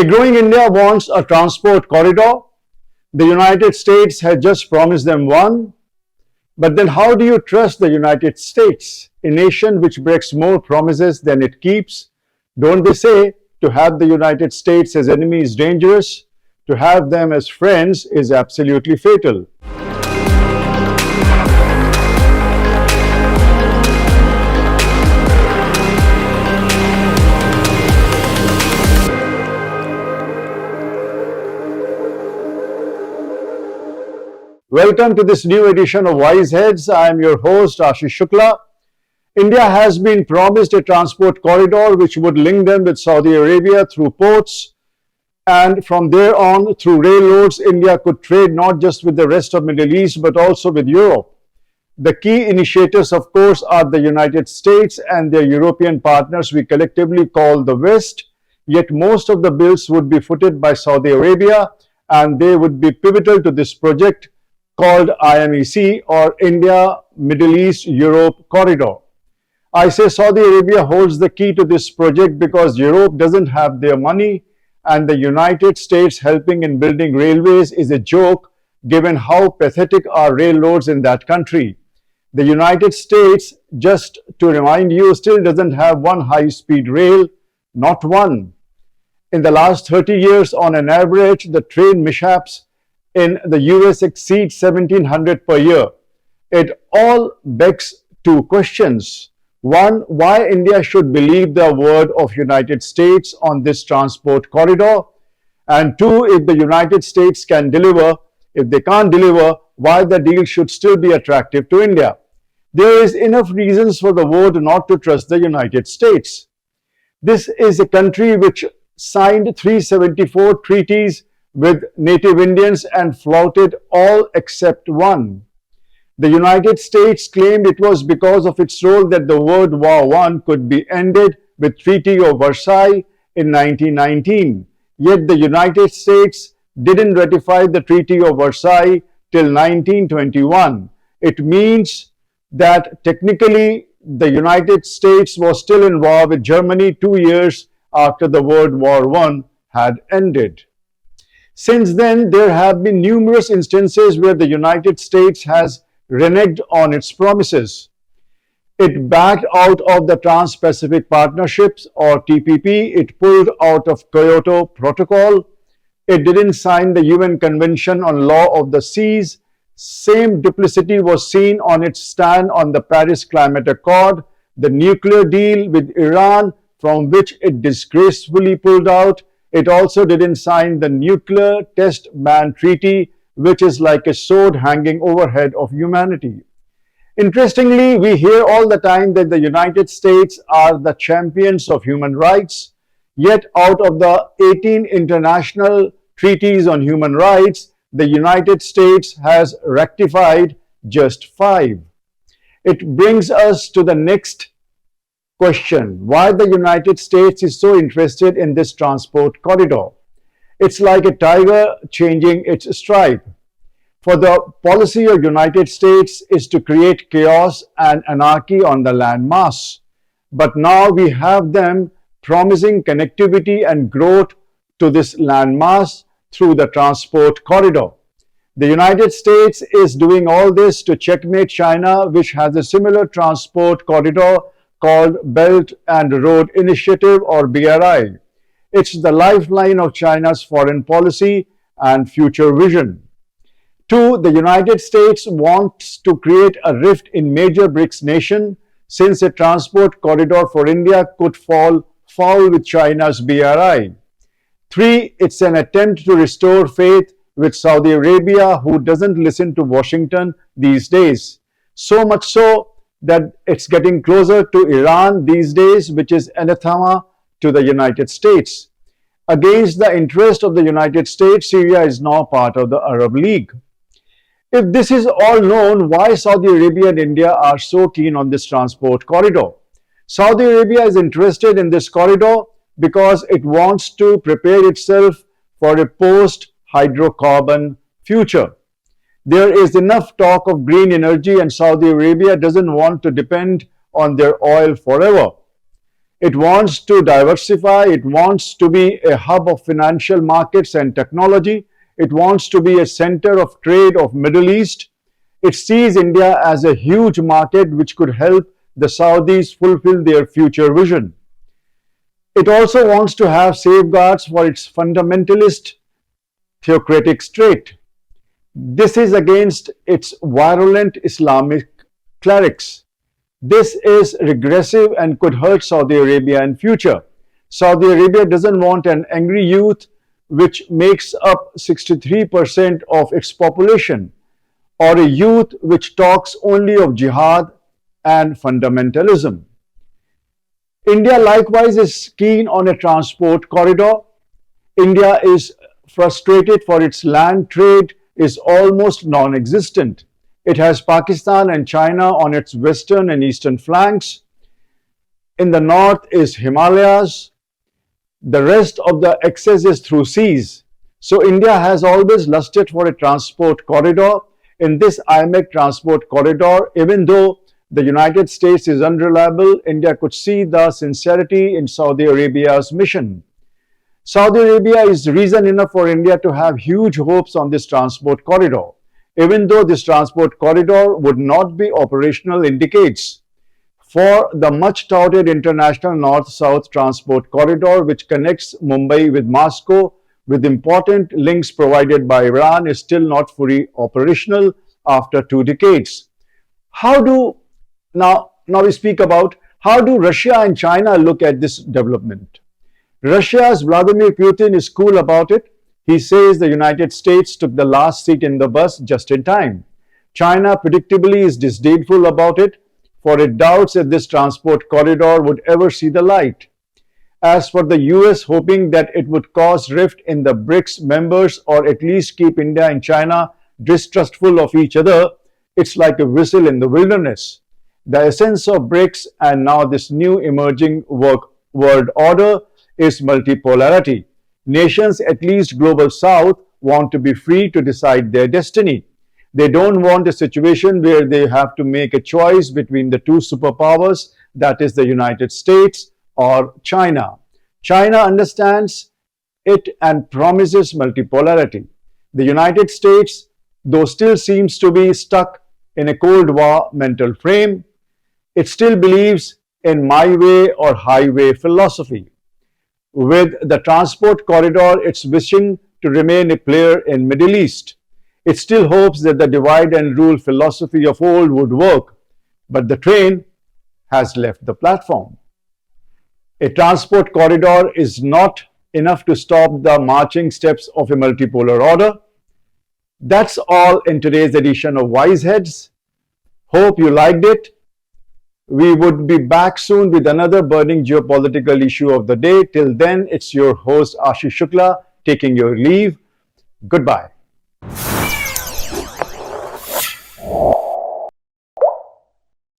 A growing India wants a transport corridor. The United States has just promised them one. But then how do you trust the United States, a nation which breaks more promises than it keeps? Don't they say to have the United States as enemy is dangerous? To have them as friends is absolutely fatal. Welcome to this new edition of WiseHeads. I am your host, Ashish Shukla. India has been promised a transport corridor which would link them with Saudi Arabia through ports, and from there on through railroads, India could trade not just with the rest of Middle East but also with Europe. The key initiators, of course, are the United States and their European partners we collectively call the West, yet most of the bills would be footed by Saudi Arabia and they would be pivotal to this project called IMEC, or India, Middle East, Europe Corridor. I say Saudi Arabia holds the key to this project because Europe doesn't have their money and the United States helping in building railways is a joke given how pathetic are railroads in that country. The United States, just to remind you, still doesn't have one high-speed rail, not one. In the last 30 years, on an average, the train mishaps in the US exceeds 1,700 per year. It all begs two questions. One, why India should believe the word of United States on this transport corridor? And two, if the United States can deliver, if they can't deliver, why the deal should still be attractive to India? There is enough reasons for the world not to trust the United States. This is a country which signed 374 treaties with native Indians and flouted all except one. The United States claimed it was because of its role that the World War I could be ended with Treaty of Versailles in 1919. Yet the United States didn't ratify the Treaty of Versailles till 1921. It means that technically the United States was still in war with Germany 2 years after the World War I had ended. Since then, there have been numerous instances where the United States has reneged on its promises. It backed out of the Trans-Pacific Partnerships or TPP. It pulled out of Kyoto Protocol. It didn't sign the UN Convention on Law of the Seas. Same duplicity was seen on its stand on the Paris Climate Accord, the nuclear deal with Iran, from which it disgracefully pulled out. It also didn't sign the Nuclear Test Ban Treaty, which is like a sword hanging overhead of humanity. Interestingly, we hear all the time that the United States are the champions of human rights, yet out of the 18 international treaties on human rights, the United States has ratified just 5. It brings us to the next question, why the United States is so interested in this transport corridor. It's like a tiger changing its stripe. For the policy of United States is to create chaos and anarchy on the landmass. But now we have them promising connectivity and growth to this landmass through the transport corridor. The United States is doing all this to checkmate China, which has a similar transport corridor called Belt and Road Initiative, or BRI. It's the lifeline of China's foreign policy and future vision. 2, the United States wants to create a rift in major BRICS nation, since a transport corridor for India could fall foul with China's BRI. 3, it's an attempt to restore faith with Saudi Arabia, who doesn't listen to Washington these days. So much so that it's getting closer to Iran these days, which is anathema to the United States. Against the interest of the United States, Syria is now part of the Arab League. If this is all known, why Saudi Arabia and India are so keen on this transport corridor? Saudi Arabia is interested in this corridor because it wants to prepare itself for a post-hydrocarbon future. There is enough talk of green energy and Saudi Arabia doesn't want to depend on their oil forever. It wants to diversify. It wants to be a hub of financial markets and technology. It wants to be a center of trade of Middle East. It sees India as a huge market which could help the Saudis fulfill their future vision. It also wants to have safeguards for its fundamentalist theocratic state. This is against its virulent Islamic clerics. This is regressive and could hurt Saudi Arabia in future. Saudi Arabia doesn't want an angry youth which makes up 63% of its population, or a youth which talks only of jihad and fundamentalism. India likewise is keen on a transport corridor. India is frustrated for its land trade is almost non-existent. It has Pakistan and China on its western and eastern flanks. In the north is Himalayas. The rest of the access is through seas. So India has always lusted for a transport corridor. In this IMEC transport corridor, even though the United States is unreliable, India could see the sincerity in Saudi Arabia's mission. Saudi Arabia is reason enough for India to have huge hopes on this transport corridor, even though this transport corridor would not be operational in decades. For the much touted international north-south transport corridor, which connects Mumbai with Moscow, with important links provided by Iran, is still not fully operational after 2 decades. Now we speak about how do Russia and China look at this development. Russia's Vladimir Putin is cool about it. He says the United States took the last seat in the bus just in time. China predictably is disdainful about it, for it doubts that this transport corridor would ever see the light. As for the US, hoping that it would cause rift in the BRICS members or at least keep India and China distrustful of each other, it's like a whistle in the wilderness. The essence of BRICS and now this new emerging world order is multipolarity. Nations, at least global south, want to be free to decide their destiny. They don't want a situation where they have to make a choice between the two superpowers, that is the United States or China. China understands it and promises multipolarity. The United States, though, still seems to be stuck in a Cold War mental frame. It still believes in my way or highway philosophy. With the transport corridor, it's wishing to remain a player in Middle East. It still hopes that the divide and rule philosophy of old would work, but the train has left the platform. A transport corridor is not enough to stop the marching steps of a multipolar order. That's all in today's edition of WiseHeads. Hope you liked it. We would be back soon with another burning geopolitical issue of the day. Till then, it's your host Ashish Shukla taking your leave. Goodbye.